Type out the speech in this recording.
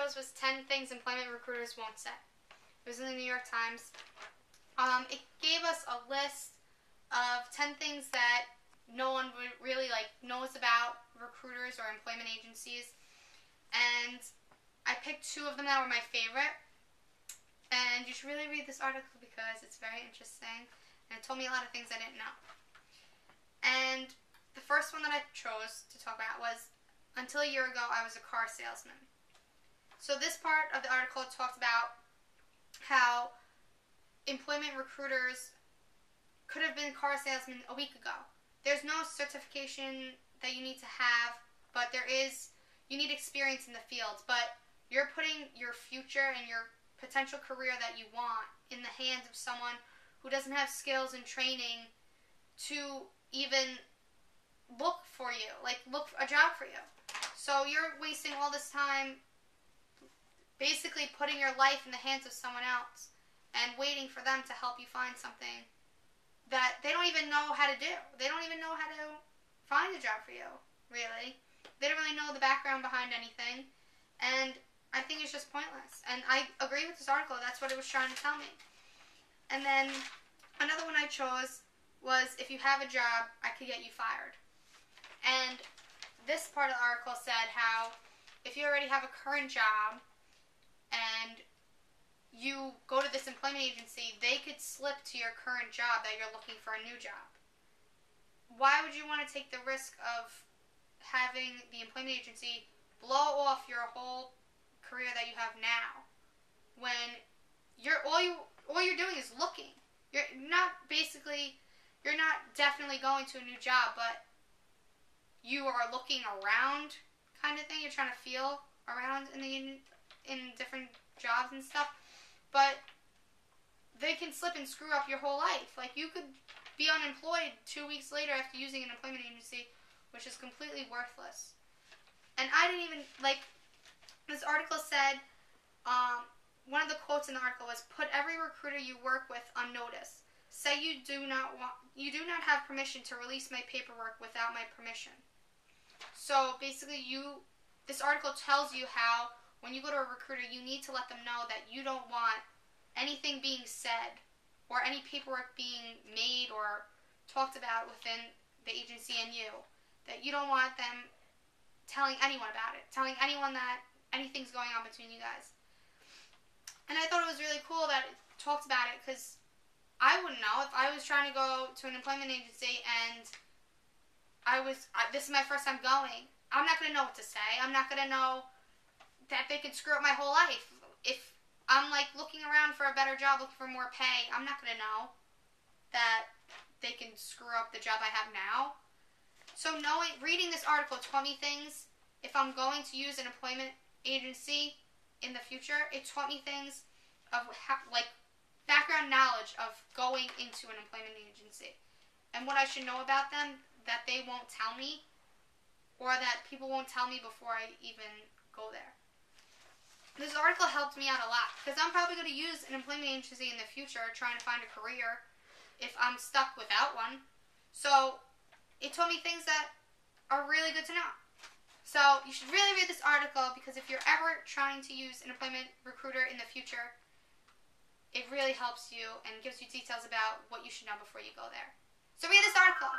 chose was 10 Things Employment Recruiters Won't Say. It was in the New York Times. It gave us a list of 10 things that no one really knows about recruiters or employment agencies. And I picked 2 of them that were my favorite. And you should really read this article because it's very interesting. And it told me a lot of things I didn't know. And the first one that I chose to talk about was, until a year ago, I was a car salesman. So this part of the article talked about how employment recruiters could have been car salesmen a week ago. There's no certification that you need to have, but you need experience in the field. But you're putting your future and your potential career that you want in the hands of someone who doesn't have skills and training to even look for you, look a job for you. So you're wasting all this time basically putting your life in the hands of someone else and waiting for them to help you find something that they don't even know how to do. They don't even know how to find a job for you, really. They don't really know the background behind anything. And I think it's just pointless. And I agree with this article. That's what it was trying to tell me. And then another one I chose was, if you have a job, I could get you fired. And this part of the article said how if you already have a current job and you go to this employment agency, they could slip to your current job that you're looking for a new job. Why would you want to take the risk of having the employment agency blow off your whole career that you have now, when all you're doing is looking? You're not definitely going to a new job, but you are looking around, kind of thing. You're trying to feel around in different jobs and stuff, but they can slip and screw up your whole life. You could be unemployed 2 weeks later after using an employment agency, which is completely worthless. And I didn't even this article said, one of the quotes in the article was, "Put every recruiter you work with on notice. Say you do not have permission to release my paperwork without my permission." So basically, this article tells you how when you go to a recruiter, you need to let them know that you don't want anything being said or any paperwork being made or talked about within the agency and you. That you don't want them telling anyone about it, telling anyone that anything's going on between you guys. And I thought it was really cool that it talked about it, because I wouldn't know if I was trying to go to an employment agency and this is my first time going. I'm not going to know what to say. I'm not going to know that they could screw up my whole life. If I'm looking around for a better job, looking for more pay, I'm not going to know that they can screw up the job I have now. So reading this article taught me things. If I'm going to use an employment agency in the future, it taught me things of background knowledge of going into an employment agency and what I should know about them that they won't tell me, or that people won't tell me before I even go there. This article helped me out a lot, because I'm probably going to use an employment agency in the future trying to find a career if I'm stuck without one. So it told me things that are really good to know. So you should really read this article, because if you're ever trying to use an employment recruiter in the future, it really helps you and gives you details about what you should know before you go there. So read this article.